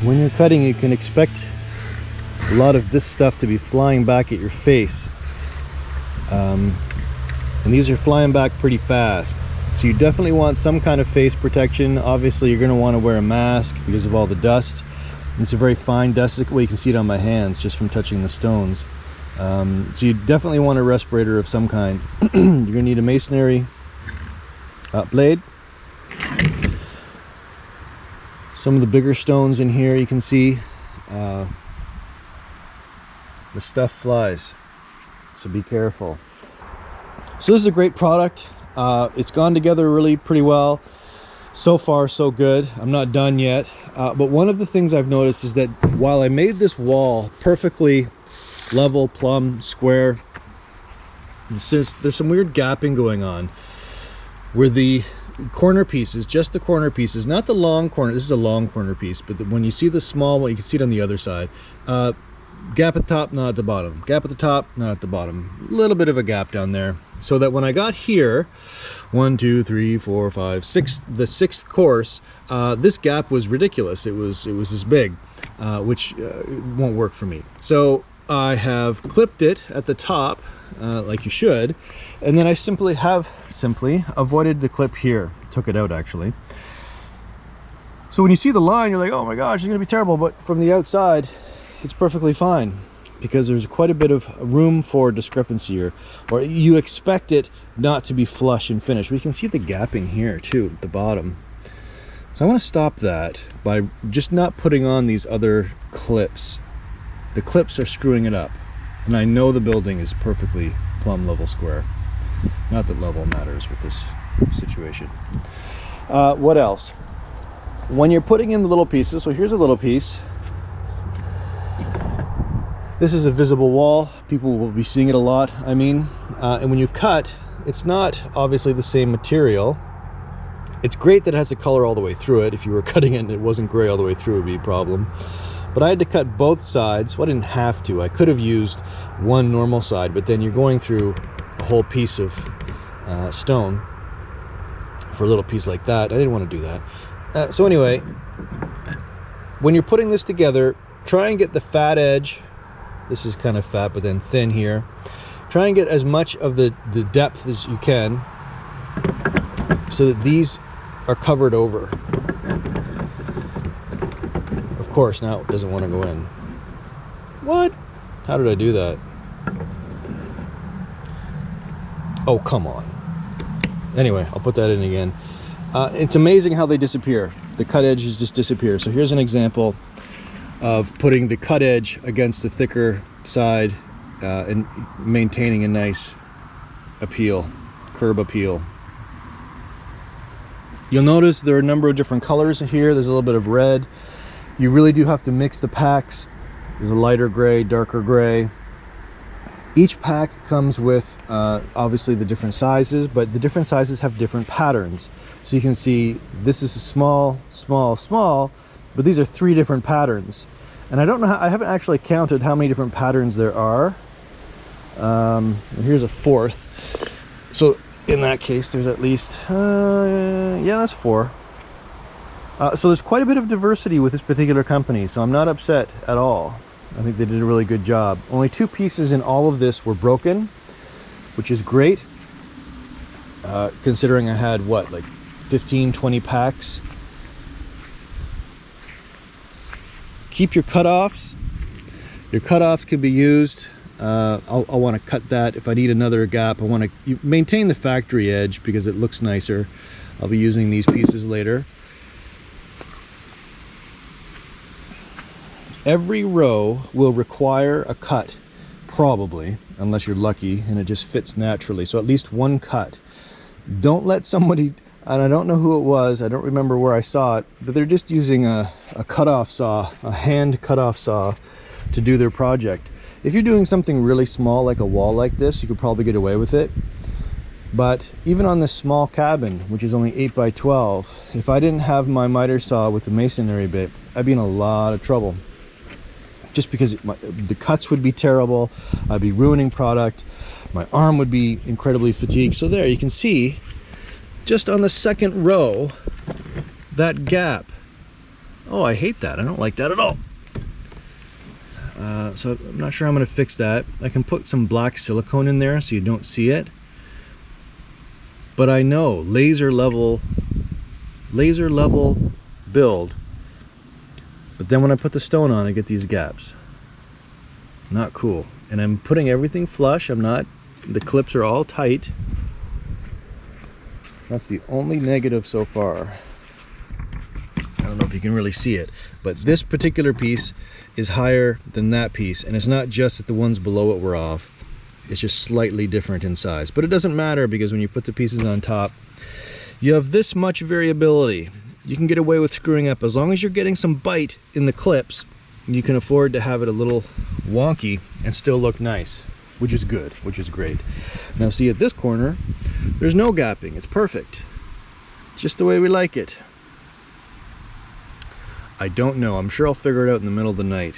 when you're cutting, you can expect a lot of this stuff to be flying back at your face. And these are flying back pretty fast. So you definitely want some kind of face protection. Obviously, you're going to want to wear a mask because of all the dust. It's a very fine dust. Well, you can see it on my hands just from touching the stones. So you definitely want a respirator of some kind. You're going to need a masonry blade. Some of the bigger stones in here, you can see the stuff flies, so be careful. So this is a great product. It's gone together really pretty well. So far so good. I'm not done yet, but one of the things I've noticed is that while I made this wall perfectly level, plumb, square, there's some weird gapping going on where the corner pieces, just the corner pieces, not the long corner, this is a long corner piece, but when you see the small one, you can see it on the other side. Gap at the top, not at the bottom. Gap at the top, not at the bottom. A little bit of a gap down there. So that when I got here, 1, 2, 3, 4, 5, 6, the sixth course, this gap was ridiculous. It was this big, which won't work for me. So I have clipped it at the top, like you should, and then I simply avoided the clip here. Took it out actually. So when you see the line, you're like, oh my gosh, it's gonna be terrible. But from the outside, it's perfectly fine because there's quite a bit of room for discrepancy here, or you expect it not to be flush and finished. We can see the gapping here too at the bottom. So I want to stop that by just not putting on these other clips. The clips are screwing it up, and I know the building is perfectly plumb, level, square. Not that level matters with this situation. What else? When you're putting in the little pieces, so here's a little piece. This is a visible wall. People will be seeing it a lot, I mean. And when you cut, it's not obviously the same material. It's great that it has a color all the way through it. If you were cutting it and it wasn't gray all the way through, it would be a problem. But I had to cut both sides. Well, I didn't have to. I could have used one normal side, but then you're going through a whole piece of stone for a little piece like that. I didn't want to do that. So anyway, when you're putting this together, try and get the fat edge. This is kind of fat, but then thin here. Try and get as much of the depth as you can so that these are covered over. Of course, now it doesn't want to go in. What? How did I do that? Oh, come on. Anyway, I'll put that in again. It's amazing how they disappear. The cut edges just disappear. So here's an example of putting the cut edge against the thicker side and maintaining a nice appeal, curb appeal. You'll notice there are a number of different colors here. There's a little bit of red. You really do have to mix the packs. There's a lighter gray, darker gray. Each pack comes with obviously the different sizes, but the different sizes have different patterns. So you can see this is a small, small, small, but these are 3 different patterns. And I don't know how, I haven't actually counted how many different patterns there are. Here's a 4th. So in that case, there's at least, yeah, that's 4. So there's quite a bit of diversity with this particular company, so I'm not upset at all. I think they did a really good job. Only 2 pieces in all of this were broken, which is great, considering I had, what, like 15, 20 packs. Keep your cutoffs. Your cutoffs can be used. I'll want to cut that. If I need another gap, I want to maintain the factory edge because it looks nicer. I'll be using these pieces later. Every row will require a cut, probably, unless you're lucky and it just fits naturally. So at least one cut. Don't let somebody, and I don't know who it was, I don't remember where I saw it, but they're just using a cutoff saw, a hand cutoff saw to do their project. If you're doing something really small like a wall like this, you could probably get away with it. But even on this small cabin, which is only 8 by 12, if I didn't have my miter saw with the masonry bit, I'd be in a lot of trouble. Just because the cuts would be terrible, I'd be ruining product, my arm would be incredibly fatigued. So there, you can see, just on the second row, that gap. Oh, I hate that. I don't like that at all. So I'm not sure I'm going to fix that. I can put some black silicone in there so you don't see it. But I know laser level build. But then when I put the stone on, I get these gaps. Not cool. And I'm putting everything flush. The clips are all tight. That's the only negative so far. I don't know if you can really see it, but this particular piece is higher than that piece, and it's not just that the ones below it were off, it's just slightly different in size. But it doesn't matter, because when you put the pieces on top, you have this much variability. You can get away with screwing up as long as you're getting some bite in the clips. You can afford to have it a little wonky and still look nice, which is good, which is great. Now see, at this corner there's no gapping. It's perfect, just the way we like it. I don't know. I'm sure I'll figure it out in the middle of the night.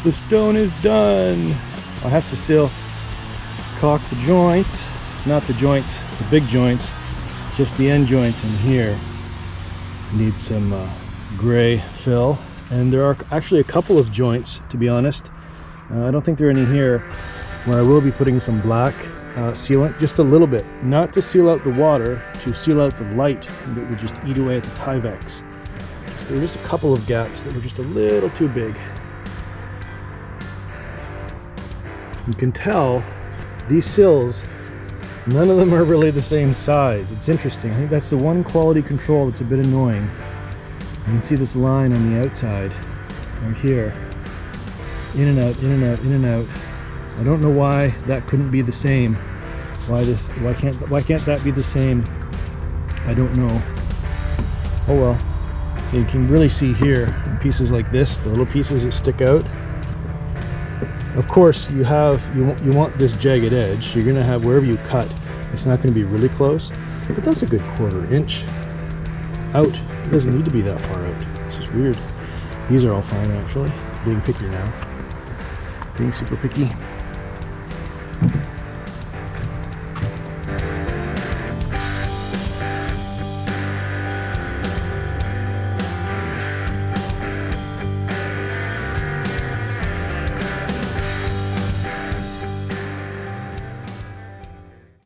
The stone is done. I have to still caulk the joints, not the joints, the big joints, Just the end joints in here need some gray fill, and there are actually a couple of joints, to be honest. I don't think there are any here, where I will be putting some black sealant, just a little bit, not to seal out the water, to seal out the light that would just eat away at the Tyvek. There were just a couple of gaps that were just a little too big. You can tell these sills, none of them are really the same size. It's interesting. I think that's the one quality control that's a bit annoying. You can see this line on the outside right here. In and out, in and out, in and out. I don't know why that couldn't be the same. Why can't that be the same? I don't know. Oh well. So you can really see here in pieces like this, the little pieces that stick out. Of course, you want this jagged edge. You're gonna have, wherever you cut, it's not gonna be really close, but that's a good 1/4 inch out. It doesn't need to be that far out. It's just weird. These are all fine actually. Being picky now. Being super picky.